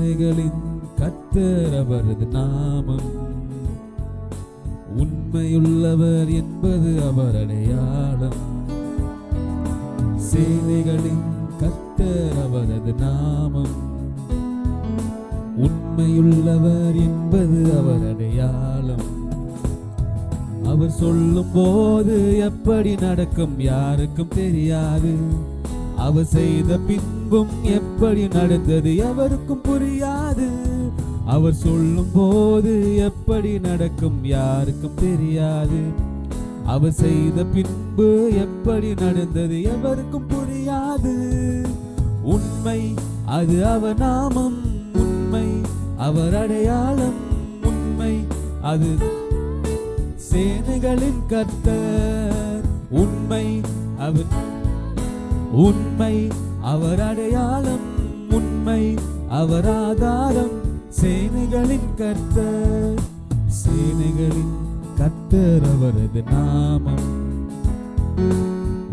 சேனைகளின் கர்த்தர் அவரது நாமம். உண்மையுள்ளவர் என்பது அவர் அடையாளம். சேனைகளின் கர்த்தர் அவரது நாமம். உண்மையுள்ளவர் என்பது அவர் அடையாளம். அவர் சொல்லும் போது எப்படி நடக்கும் யாருக்கும் தெரியாது. அவர் செய்த பின்பும் எப்படி நடந்தது எவருக்கும் புரியாது. அவர் சொல்லும் போது எப்படி நடக்கும் யாருக்கும் தெரியாது. அவர் செய்த பின்பு எப்படி நடந்தது எவருக்கும் புரியாது. உண்மை அது அவர் நாமம். உண்மை அவர் அடையாளம். உண்மை அது சேனைகளின் கர்த்தர். உண்மை அவர் உண்மை அவர் அடையாளம். உண்மை அவர் ஆதாரம். சேனைகளின் கர்த்தர். சேனைகளின் கர்த்தர் அவரது நாமம்.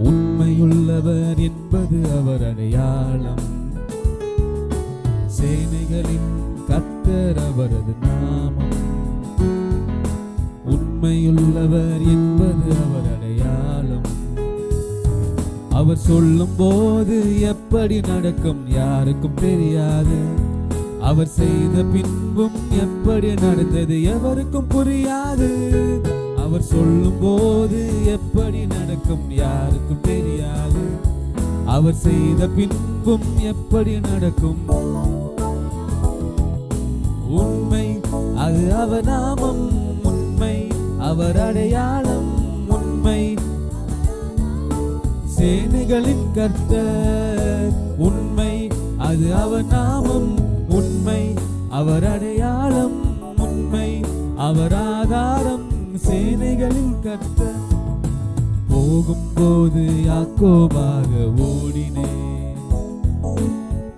உண்மையுள்ளவர் என்பது அவர் அடையாளம். சேனைகளின் கர்த்தர் அவரது நாமம். உண்மையுள்ளவர் என்பது அவர் அடையாளம். அவர் சொல்லும் போது எப்படி நடக்கும் யாருக்கும் தெரியாது. அவர் செய்த பின்பும் எப்படி நடந்தது எவருக்கும் புரியாது. அவர் சொல்லும் போது எப்படி நடக்கும் யாருக்கும் தெரியாது. அவர் செய்த பின்பும் எப்படி நடக்கும். உண்மை அது அவர் நாமம். உண்மை அவர் அடையாளம். உண்மை சேனைகளின் கர்த்தர். உண்மை அது அவர் நாமம். உண்மை அவர் அடையாளம். உண்மை அவர் ஆதாரம். சேனைகளின் கர்த்தர். போகும்போது யாக்கோபாக ஓடினேன்.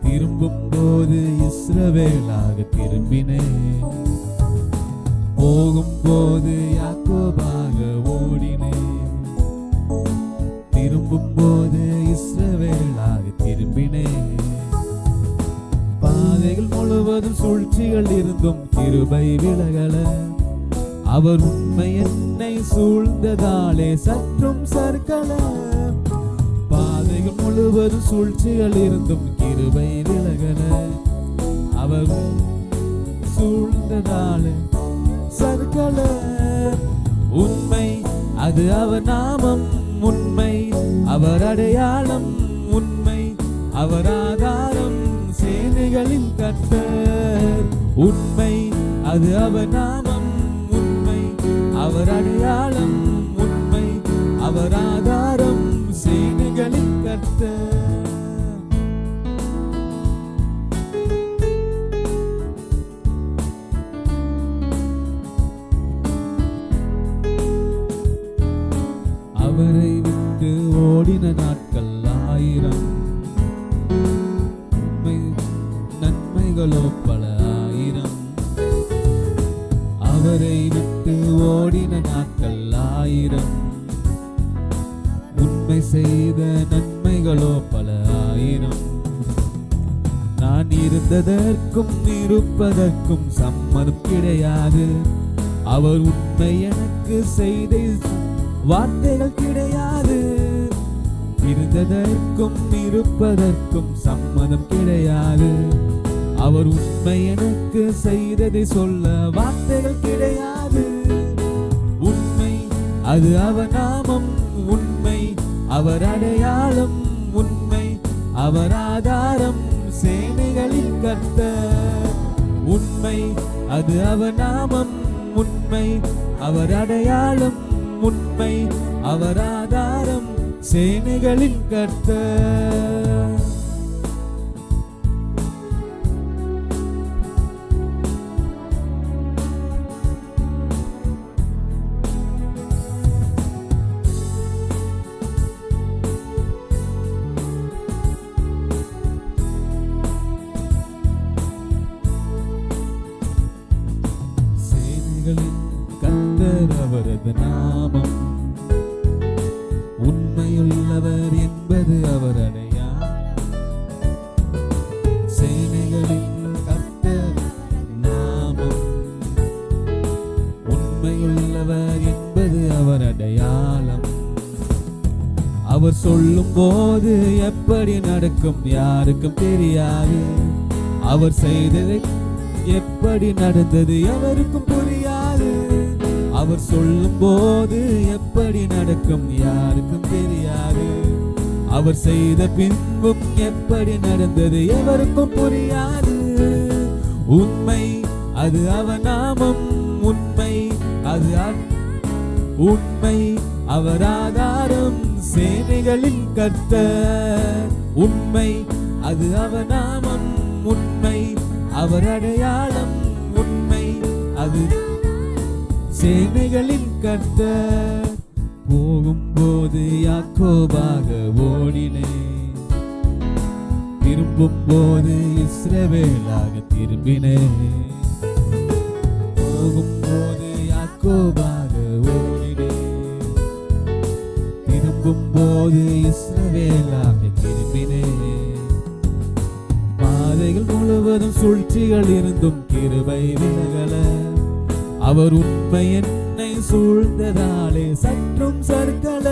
திரும்பும் போது இஸ்ரவேலாக திரும்பினேன். போகும்போது யாக்கோபாக ஓடினேன். திரும்பும் போது இஸ்ரவேலாக திரும்பினேன். பாதைகள் முழுவதும் சூழ்ச்சிகள் இருந்தும் கிருபை விலகல. அவர் உண்மை என்னை சூழ்ந்ததாலே சற்றும் சறுக்கல. பாதைகள் முழுவதும் சூழ்ச்சிகள் இருந்தும் கிருபை விலகல. அவர் சூழ்ந்ததாலே சறுக்கல. உண்மை அது அவர் நாமம். உண்மை அவர் அடையாளம். உண்மை அவர் ஆதாரம். சேனைகளின் கர்த்தர். உண்மை அது அவர் நாமம். உண்மை அவர் அடையாளம். உண்மை அவர் ஆதாரம். சேனைகளின் கர்த்தர். அவரை விட்டு ஓடின நாட்கள் 1000. நன்மைகளோ பல 1000. அவரை விட்டு ஓடின நாட்கள் 1000. உண்மை செய்த நன்மைகளோ பல 1000. நான் இருந்ததற்கும் இருப்பதற்கும் சம்மதம் கிடையாது. அவர் உண்மை எனக்கு செய்த வார்த்தைகள் கிடையாது. இருந்ததற்கும் இருப்பதற்கும் சம்மதம் கிடையாது. அவர் உண்மை எனக்கு செய்ததை சொல்ல வார்த்தைகள் கிடையாது. உண்மை அது அவர் நாமம். உண்மை அவர் அடையாளம். உண்மை அவர் ஆதாரம். சேனைகளின் கர்த்தர். உண்மை அது அவர் நாமம். உண்மை அவர் அடையாளம். உண்மை அவர் ஆதாரம். சேனைகளின் கர்த்தர். சேனைகளின் கர்த்தர் அவரது நாமம். உண்மையுள்ளவர் என்பது அவர் அடையாளம். சேனைகளின் கர்த்தர் அவர் சொல்லும் போது எப்படி நடக்கும் யாருக்கும் தெரியாது. அவர் செய்ததை எப்படி நடந்தது எவருக்கும் புரியாது. அவர் சொல்லும் போது எப்படி நடக்கும் யாருக்கும் தெரியாது. அவர் செய்த பின்பும் எப்படி நடந்தது எவருக்கும் புரியாது. உண்மை அது அவர் நாமம், உண்மை அது உண்மை அவர் ஆதாரம், சேனைகளின் கர்த்தர். உண்மை அது அவர் நாமம், உண்மை அவர் அடையாளம், உண்மை அது சேனைகளின் கர்த்தர். போகும்போது யாக்கோபாக ஓடினேன், திரும்பும் போது இஸ்ரவேலாக திரும்பினேன். போகும்போது யாக்கோபாக ஓடினேன், திரும்பும் போது இஸ்ரவேலாக திரும்பினேன். பாதைகள் முழுவதும் சூழ்ச்சிகள் இருந்தும் கிருபை விலகல. அவர் உண்மை என்னை சூழ்ந்ததாலே சற்றும் சறுக்கல.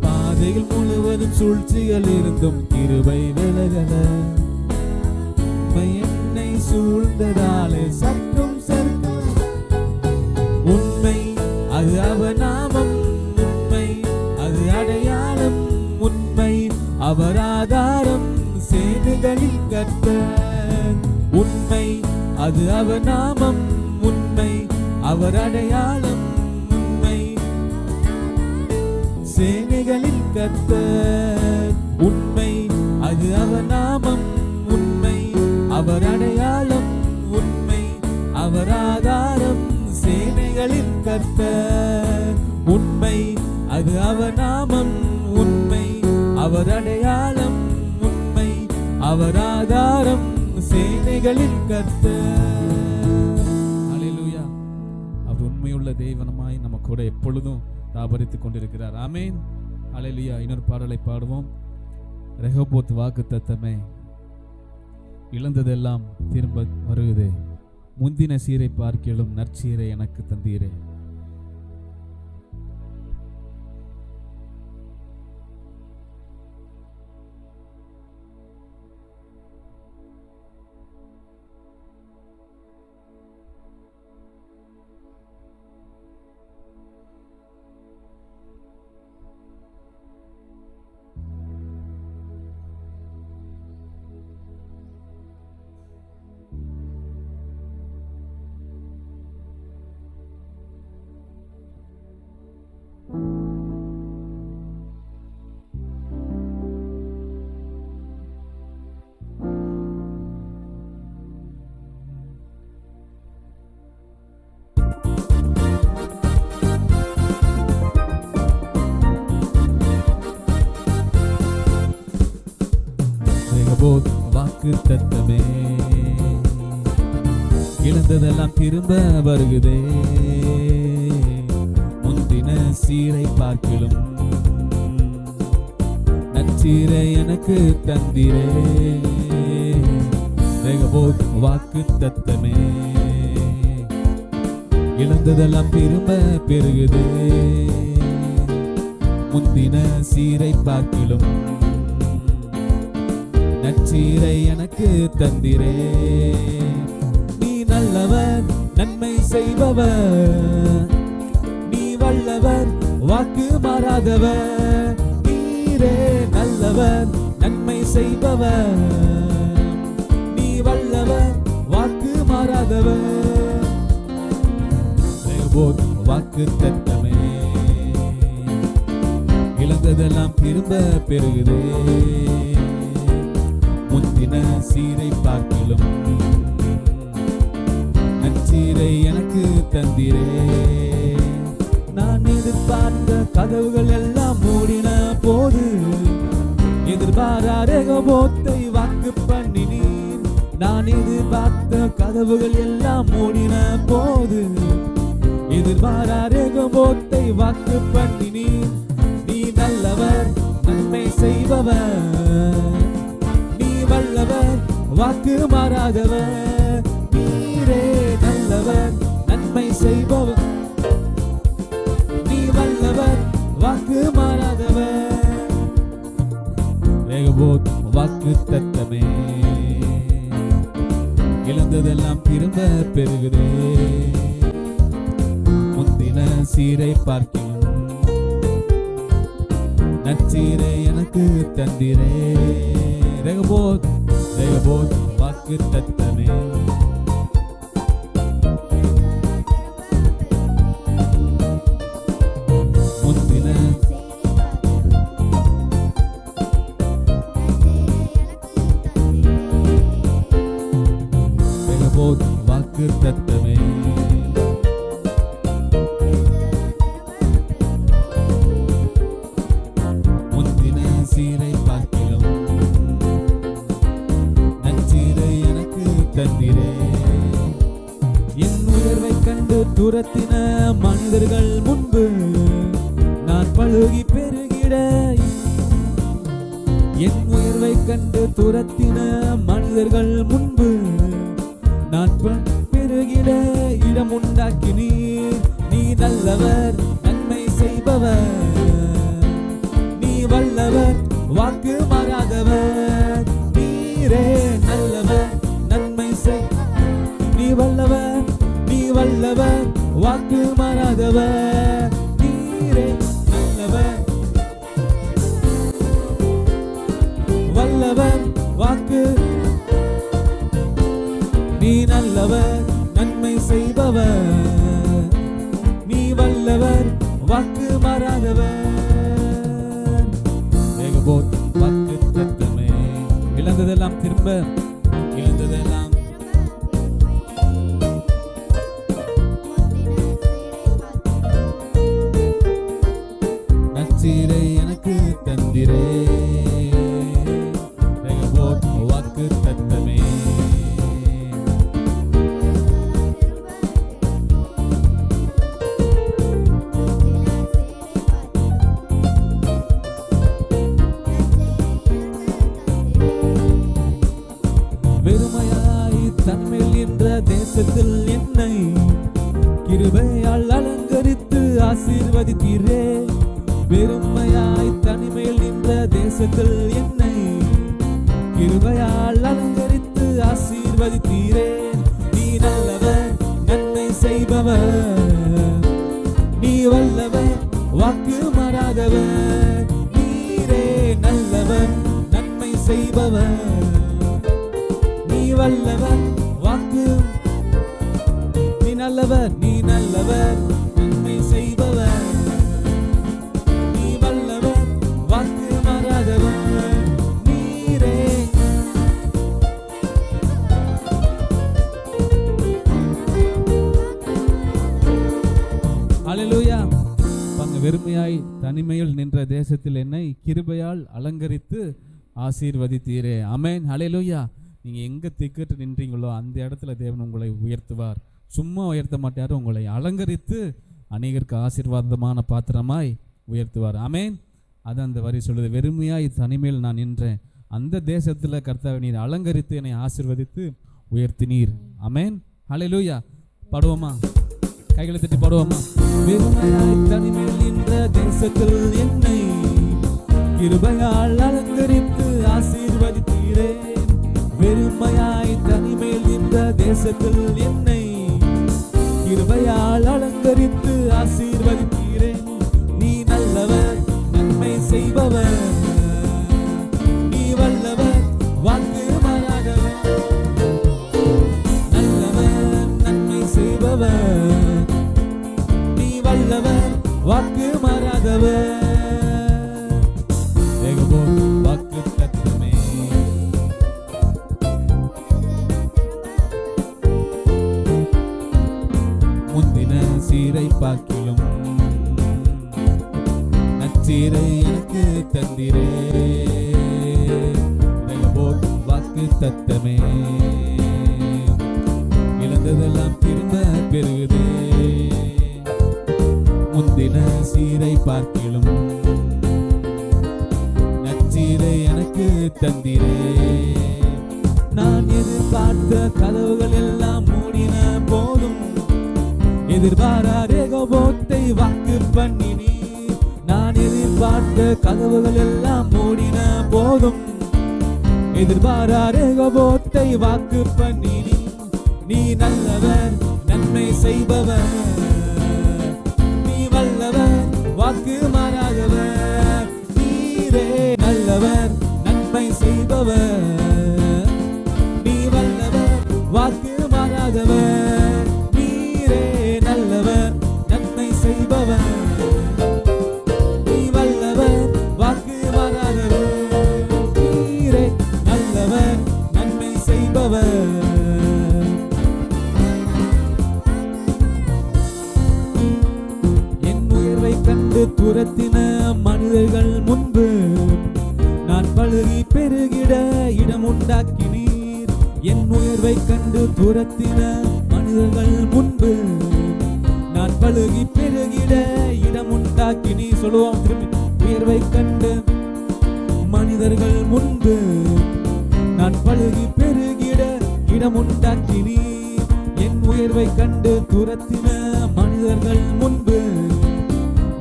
பாதைகள் முழுவதும் சூழ்ச்சிகள் இருந்தும் கிருபை விலகல. உண்மை என்னை சூழ்ந்ததாலே சற்றும் சறுக்கல. உண்மை அது அவர் நாமம், உண்மை அது அடையாளம், உண்மை அவர் ஆதாரம், சேனைகளின் கர்த்தர். உண்மை அது அவர் நாமம், உண்மை அவர் அடையாளம், உண்மை சேனைகளின் கர்த்தர். உண்மை அது அவர் நாமம், உண்மை அவர் அடையாளம், உண்மை அவர் ஆதாரம், சேனைகளின் கர்த்தர். உண்மை அது அவர் நாமம், உண்மை அவர் அடையாளம், உண்மை அவர் ஆதாரம், சேனைகளின் கர்த்தர். ஹல்லேலூயா. அவர் உண்மையுள்ள தேவனமாய் நம்ம கூட எப்பொழுதும் தாபரித்துக் கொண்டிருக்கிறார். ஆமென். ஹல்லேலூயா. இன்னொரு பாடலை பாடுவோம். ரெகோபோத் வாக்குத்தத்தமே, இழந்ததெல்லாம் திரும்ப வருகுதே, முந்தின சீரை பார்க்கிலும் நற்சீரை எனக்கு தந்தீரே. வாக்குத்தத்தமே, இழந்ததெல்லாம் திரும்ப வருகுதே, முந்தின சீரை பார்க்கிலும் நற்சீரை எனக்கு தந்திரே. ரெகோபோத் வாக்குத்தத்தமே, இழந்ததெல்லாம் திரும்ப பெருகுதே, முந்தின சீரை பார்க்கிலும் நற்சீரை எனக்கு தந்திரே. நீ நல்லவர், நன்மை செய்பவர், நீ வல்லவர், வாக்கு மாறாதவர். நீரே நல்லவர், நன்மை செய்பவர், நீ வல்லவர், வாக்கு மாறாதவர். ரெகோபோத் வாக்குத்தத்தமே, இழந்ததெல்லாம் திரும்ப பெறுகிறே, முந்தின சீரை பார்க்கிலும் நற்சீரை எனக்கு தந்திரே. நான் எதிர்பார்த்த கதவுகள் எல்லாம் மூடின போது, எதிர்பாரா ரெகோபோத்தை வாக்கு பண்ணினீர். நான் எதிர்பார்த்த கதவுகள் எல்லாம் மூடின போது, எதிர்பாரா ரெகோபோத்தை வாக்கு பண்ணினீர். நீ நல்லவர், நன்மை செய்பவர், வல்லவர், வாக்கு மாறாதவர். நீரே நல்லவர், நன்மை செய்பவர், நீ வல்லவர், வாக்கு மாறாதவர். ரெகபோத் வாக்கு தத்தமே, இழந்ததெல்லாம் திரும்ப பெறுகிறே. முந்தின சீரை பார்க்கிலும் நற்சீரை எனக்கு தந்திரே. ரெகபோத் ரெகபோத் வாக்கு தத்தமே, முந்தின ரெகபோத் வாக்கு தத்தமே, முந்தின சீரை பார்க்கிலும் நற்சீரை எனக்கு தந்திரே. என் உயர்வை கண்டு துரத்தின மனிதர்கள் முன்பு நான் பழுகி பெருகிட, என் உயர்வை கண்டு துரத்தின மனிதர்கள் முன்பு நான் பெருகிட இடம் உண்டாக்கினீர். நீ நல்லவர், நன்மை செய்பவர், நீ வல்லவர், வாக்கு மாறாதவர். நீரே நல்லவர், நன்மை செய், நீ வல்லவர், நீ வல்லவர், வாக்கு மாறாதவர். நீரே நல்லவர், வல்லவர், வாக்கு, நீ நல்லவர், நன்மை செய்பவர், நீ வல்லவர், வாக்கு மாறாதவர். ரெகபோத் வாக்கு தத்தமே, இழந்ததெல்லாம் திரும்ப, இழந்ததெல்லாம் நற்சீரை எனக்கு தந்திரே. ரெகபோத் வாக்கு தத்தமே, வெறுமையாய் தன்மேல் என்ற தேசத்தில் என்னை கிருபையால் அலங்கரித்து ஆசீர்வதித்தீரே. வெறுமையாய் தனிமேல் என்ற தேசத்தில் என்னை கிருபையால் அலங்கரித்து ஆசீர்வதித்தீரே. நீ நல்லவர், நன்மை செய்பவர், நீ வல்லவர், வாக்கு மாறாதவர். நீரே நல்லவர், நன்மை செய்பவர், நீ வல்லவர், வாக்கு, நீ நல்லவர், நீ நல்லவர், நன்மை செய்பவர், நீ வல்லவர், வாக்கு மாறாதவர். நீரே ஹல்லேலூயா. பங்கு வெறுமையாய் தனிமையில் நின்ற தேசத்தில் என்னை கிருபையால் அலங்கரித்து ஆசீர்வதித்தீரே. ஆமென், ஹல்லேலூயா. நீங்கள் எங்கே திக்கட்டு நின்றீங்களோ அந்த இடத்துல தேவன் உங்களை உயர்த்துவார். சும்மா உயர்த்த மாட்டார், உங்களை அலங்கரித்து அநேகருக்கு ஆசீர்வாதமான பாத்திரமாய் உயர்த்துவார். ஆமென். அது அந்த வரி சொல்லுது, வெறுமையாய் தனிமையில் நான் நின்றேன், அந்த தேசத்தில் கர்த்தாவை நீர் அலங்கரித்து என்னை ஆசீர்வதித்து உயர்த்தினீர். ஆமென், ஹல்லேலூயா. பாடுவோமா? கைகளை தட்டி பாடுவோமா? வெறுமையாய் தனிமையில் நின்ற தேசத்தில் என்னை கிருபையால் அலங்கரித்து ஆசீர்வதித்தீரே. வெறுமையாய் தனிமையில் நின்ற தேசத்தில் என்னை கிருபையால் அலங்கரித்து ஆசீர்வதித்தீரே. நீ நல்லவர், நன்மை செய்பவர், நீ வல்லவர், வாக்கு மாறாதவர். நல்லவர், நன்மை செய்பவர், நீ வல்லவர், வாக்கு மாறாதவர். வாக்கு தத்தமே, முந்தின சீரை பார்க்கிலும் நற்சீரை எனக்கு தந்திரே. வாக்கு தத்தமே, இழந்ததெல்லாம் திரும்ப பெறுகிறே. முந்தின சீரை பார்க்கிலும் நற்சீரை எனக்கு தந்திரே. நான் எதிர்பார்த்த கதவுகள் எல்லாம் மூடின போதும் எதிர்பாராத ரெகோபோத்தை வாக்கு பண்ணினீர். நான் எதிர்பார்த்த கதவுகள் எல்லாம் மூடின போதும் எதிர்பாரா ரெகோபோத்தை வாக்கு பண்ணினி. நீ நல்லவர், நன்மை செய்பவர், நீ வல்லவர், வாக்கு மாறாதவர். நீரே நல்லவர், நன்மை செய்பவர், நீ வல்லவர், வாக்கு மாறாதவர். நீரே நல்லவர், நன்மை செய்பவர், நீ வல்லவர், வாக்கு மாறாதவர். நீரே நல்லவர், நன்மை செய்பவர். என் உயர்வை கண்டு துரத்தின மனிதர்கள் முன்பு நான் பழுகி பெருகிட இடம் உண்டாக்கினீர். என் உயர்வை கண்டு துரத்தின மனிதர்கள் முன்பு நான் பழுகி பெருகிட இடம் உண்டாக்கினீர். சொல்லுவோம் திரும்பி. உயர்வை கண்டு மனிதர்கள் முன்பு நான் பழுகி பெருகிட இடம் உண்டாக்கினீர். என் உயர்வை கண்டு துரத்தின மனிதர்கள் முன்பு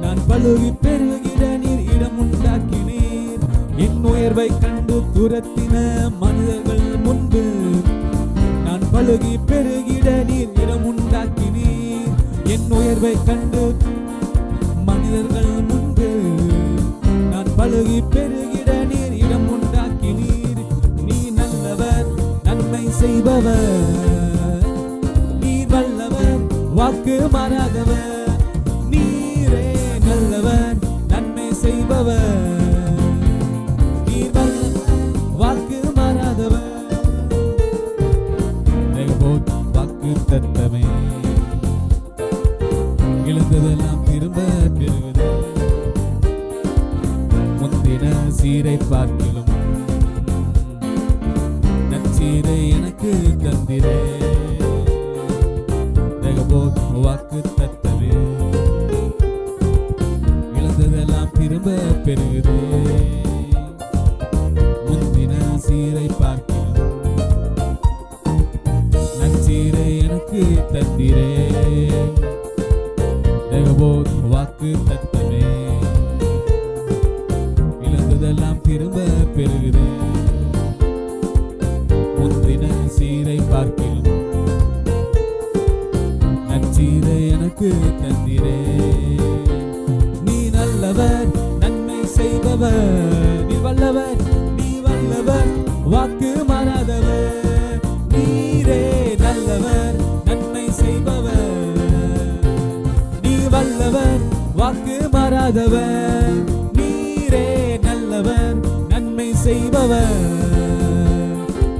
நான் பழுகி பெருகிட நீர் இடம் உண்டாக்கினீர். என் உயர்வை கண்டு துரத்தின மனிதர்கள் முன்பு நான் பழுகி பெருகிட நீர் இடம் உண்டாக்கினீர். என் உயர்வை கண்டு மனிதர்கள் முன்பு நான் பழுகி பெருகிட நீர் இடம் உண்டாக்கினீர். நீ நல்லவர், நன்மை செய்பவர், நீர் வல்லவர், வாக்கு மாறாதவர். நீரே நல்லவர், நன்மை செய்பவர், நீர் வல்லவர், வாக்கு மாறாதவர். ரெகோபோத் வாக்கு தத்தமே, இழந்ததெல்லாம் திரும்ப பெறுவது. முந்தின சீரை பார்க்கிலும் நற்சீரை எனக்கு தந்திரே. ரெகோபோத் வாக்கு தத்தமே, இழந்ததெல்லாம் திரும்ப பெறுவது. முந்தின சீரை பார்க்கிலும் நற்சீரை எனக்கு தந்திரே. ரெகோபோத் வாக்கு தத்தமே, இழந்ததெல்லாம் திரும்ப பெறுகிறே. முந்தின சீரை பார்க்கிலும் நற்சீரை எனக்கு தந்திரே. நீ நல்லவர், நன்மை செய்பவர், நீ வல்லவர், நீ வல்லவர், வாக்கு மாறாதவர். நீரே நல்லவர், நன்மை செய்பவர், நீ வல்லவர், வாக்கு மாறாதவர். நீரே நல்லவர், நன்மை செய்பவர்,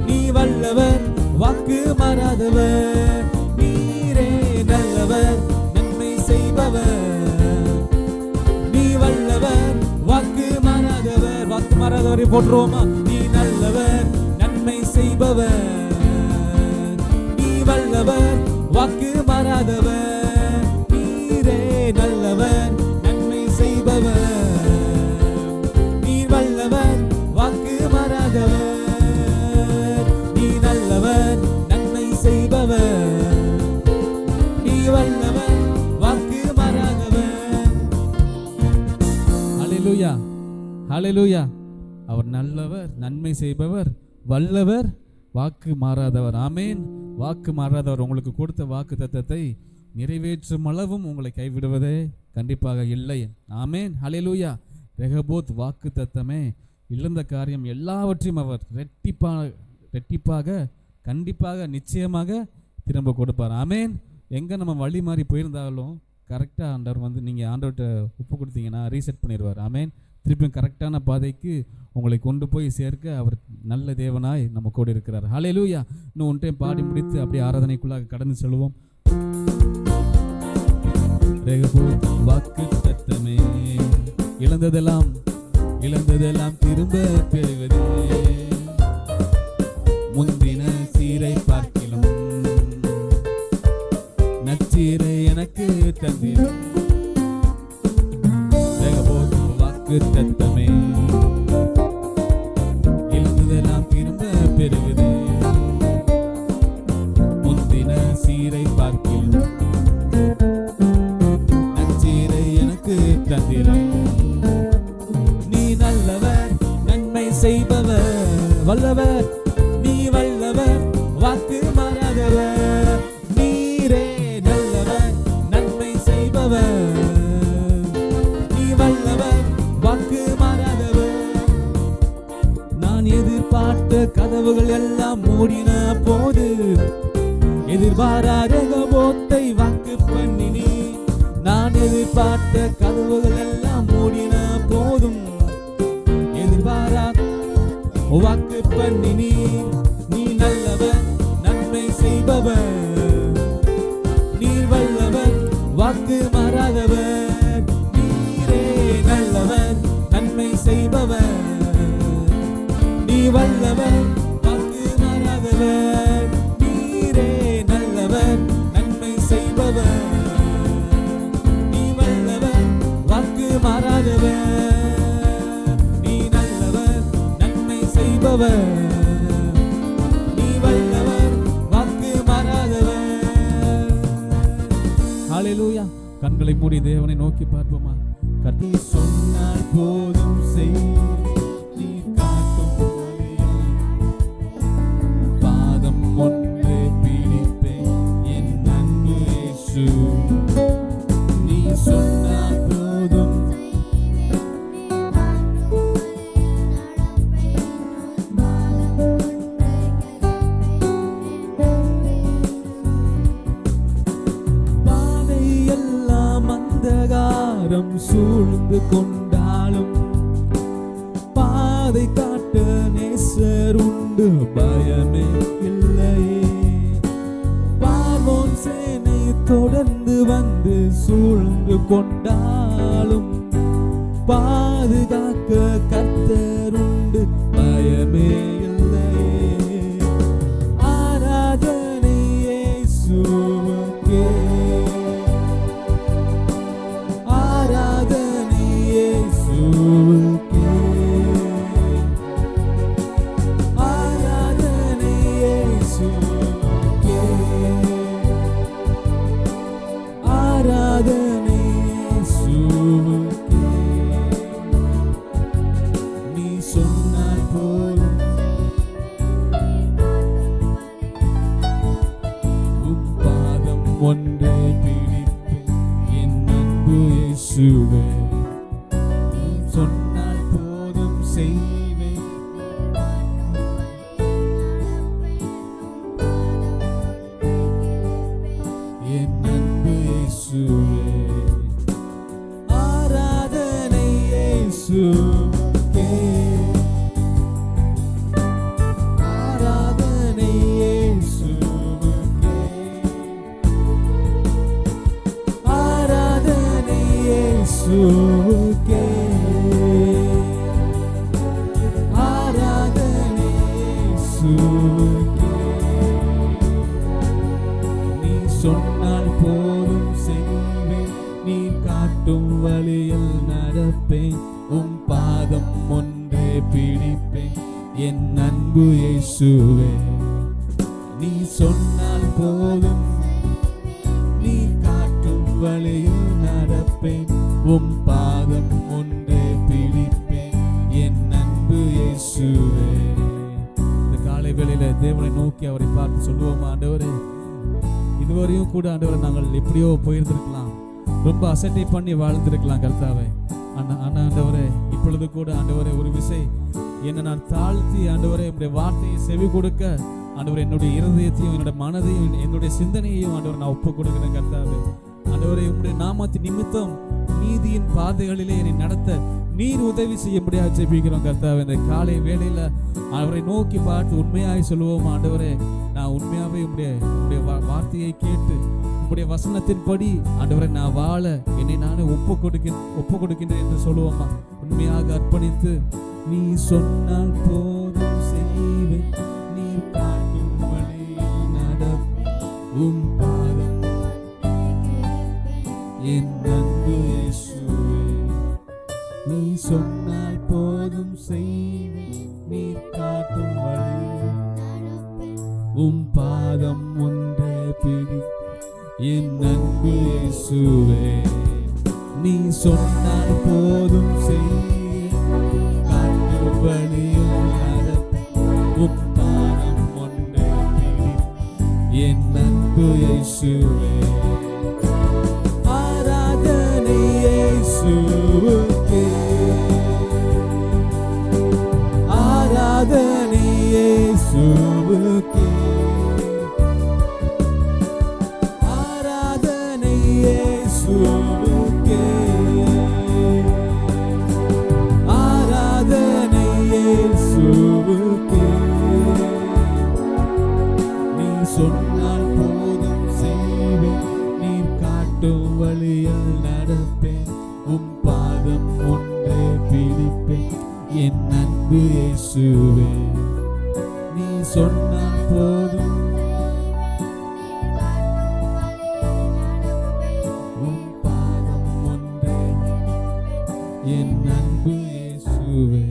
நீ வல்லவர், வாக்கு மாறாதவர். நீரே நல்லவர், நன்மை செய்பவர், நீ வல்லவர், வாக்கு மாறாதவர். வாக்கு மாறாதவரை போற்றுவோமா? நீ நல்லவர், நன்மை செய்பவர், நீ வல்லவர், வாக்கு மாறாதவர். நீரே நல்லவர், நன்மை செய்பவர், நீ வல்லவர், வாக்கு மாறாதவர். நீ நல்லவர், நன்மை செய்பவர், நீ வல்லவர், வாக்கு மாறாதவர். ஹல்லேலூயா, ஹல்லேலூயா. அவர் நல்லவர், நன்மை செய்பவர், வல்லவர், வாக்கு மாறாதவர். ஆமேன். வாக்கு மாறாதவர். உங்களுக்கு கொடுத்த வாக்கு தத்தத்தை நிறைவேற்றும் அளவும் உங்களை கைவிடுவதே கண்டிப்பாக இல்லை. ஆமேன், ஹல்லேலூயா. ரெகோபோத் வாக்கு தத்தமே, இழந்த காரியம் எல்லாவற்றையும் அவர் ரெட்டிப்பாக கண்டிப்பாக நிச்சயமாக திரும்ப கொடுப்பார். ஆமேன். எங்கே நம்ம வழி மாறி போயிருந்தாலும் கரெக்டாக ஆண்டவர் வந்து நீங்கள் ஆண்டவர்கிட்ட ஒப்பு கொடுத்தீங்கன்னா ரீசெட் பண்ணிடுவார். ஆமேன். திருப்பியும் கரெக்டான பாதைக்கு உங்களை கொண்டு போய் சேர்க்க அவர் நல்ல தேவனாய் நம்ம கூட இருக்கிறார். ஹல்லேலூயா. இன்னும் ஒன் டைம் பாடி முடித்து அப்படியே ஆராதனைக்குள்ளாக கடந்து செல்வோம். ரெகோபோத் வாக்கு தத்தமே, இழந்ததெல்லாம் திரும்ப பெறுவது. முந்தின சீரை பார்க்கிலும் நற்சீரை எனக்கு தந்திர. ரெகோபோத் வாக்கு தத்தமே, இழந்ததெல்லாம் திரும்ப பெறுவது. முந்தின சீரை பார்க்கிலும் நற்சீரை எனக்கு தந்திர. நீ நல்லவர், நன்மை செய்பவர், வல்லவர், வாக்கு மாறாதவர், நீரே நல்லவர் நன்மை செய்பவர், நீ வல்லவர் வாக்கு மாறாதவர். நான் எதிர்பார்த்த கதவுகள் எல்லாம் மூடின போது எதிர்பாராத போத்தை வாக்கு பண்ணினி. நான் எதிர்பார்த்த கதவுகள் எல்லாம் மூடின போதும் எதிர்பாராத வாக்கு பண்ணினி. நீ நல்லவர் நன்மை செய்பவர், நீர் வல்லவர் வாக்கு மாறாதவர், நீரே நல்லவர் நன்மை செய்பவர், நீ வல்லவர் வாக்கு மாறாதவர், நீரே நல்லவர் நன்மை செய்பவர், நீ வல்லவர் வாக்கு மாறாதவர், நீ நல்லவர் நன்மை செய்பவர், நீ வல்லவர் வாக்கு மாறாதவர். ஹல்லேலூயா. கண்களை மூடி தேவனை நோக்கி பார்ப்போமா? கர்த்தர் நீ சொன்னால் போதும் செய், நீ காட்டும் வழியில் பாதம் ஒன்று பிடிப்பேன் என் அன்பு இயேசு. நீ சொன்னால் போதும் பாதையெல்லாம் அந்தகாரம் சூழ்ந்து கொண்டாலும் பாதை காட்ட நேசர் உண்டு, பயமே இல்லையே. பார்வோன் சேனை தொடர்ந்து வந்து சூழ்ந்து கொண்டாலும் பாதுகாக்க கர்த்தர் உண்டு, பயமே இல்லையே. ஆராதனை இயேசுவுக்கே, ஆராதனை இயேசுவுக்கே, ஆராதனை இயேசுவுக்கே, ஆராதனை இயேசுவுக்கே. நீ சொன்னால் போதும் உம் பாதம் ஒன்றை பிடிப்பேன் என் அன்பு இயேசுவே. நீ சொன்னால் போதும் செய்வேன், என் அன்பு இயேசுவே. ஆராதனை இயேசுவுக்கே, ஆராதனை இயேசுவுக்கே, ஆராதனை இயேசுவுக்கே, ஆராதனை இயேசுவுக்கே. நீ சொன்னால் போதும் செய்வேன், நீ காட்டும் வழியில் நடப்பேன், உம் பாதம் ஒன்றே பிடிப்பேன் என் அன்பு இயேசுவே. நீ சொன்னால் போதும், நீ காட்டும் வழியில் நடப்பேன், உம் பாதம் ஒன்றே பிடிப்பேன் என் அன்பு இயேசுவே. இந்த காலை வேளையில தேவனை நோக்கி அவரை பார்த்து சொல்லுவோமா? ஆண்டவரே, இதுவரையும் கூட ஆண்டவரை நாங்கள் எப்படியோ போயிருந்திருக்கலாம், ரொம்ப அசட்டை பண்ணி வாழ்ந்திருக்கலாம் கர்த்தாவே. ஆண்டவரே, இப்பொழுது கூட ஆண்டவரே ஒரு விசை என்னை நான் தாழ்த்தி ஆண்டவரே உங்களுடைய வார்த்தையை செவி கொடுக்க ஆண்டவரே என்னுடைய இருதயத்தையும் என்னுடைய மனதையும் என்னுடைய சிந்தனையையும் ஆண்டவரை நான் ஒப்பு கொடுக்கிறேன் கர்த்தாவே. ஆண்டவரே, உங்களுடைய நாமத்தின் நிமித்தம் நீதியின் பாதைகளிலே என்னை நடத்த நீர் உதவி செய்யும்படியாக ஜெபிக்கிறோம் கர்த்தாவே. இந்த காலை வேளையில அவரை நோக்கி பார்த்து உண்மையாய் சொல்லுவோம், ஆண்டவரே நான் உண்மையாவே உங்களுடைய வார்த்தையை கேட்டு உங்களுடைய வசனத்தின்படி ஆண்டவரை நான் வாழ என்னை நானே ஒப்பு கொடுக்கின்றேன் என்று சொல்லுவோமா? உண்மையாக அர்ப்பணித்து நீ சொன்னால் போதும் செய்வேன், நீ காட்டும் வழியில் நடப்பேன், உம் பாதம் என் அன்பு இயேசுவே. நீ சொன்னால் போதும் செய்வேன், நீ காட்டும் வழியில் உம் பாதம் ஒன்றே பிடி என் அன்பு இயேசுவே. நீ சொன்னால் போதும் செய்வேன், காட்டும் வழியில் நடப்பேன், உம் பாதம் ஒன்றே பிடிப்பேன் என் அன்பு இயேசுவே. ஆராதனை இயேசுவுக்கே, ஆராதனை இயேசுவுக்கே, ஆராதனை இயேசுவுக்கே, ஆராதனை இயேசுவுக்கே. நீ சொன்னால் போதும் செய்வேன், நீ காட்டும் வழியில் நடப்பேன், உம் பாதம் ஒன்றை பிடிப்பேன், என் அன்பு இயேசுவே. நீ சொன்னால் போதும், உம் பாதம் ஒன்றை, என் அன்பு இயேசுவே.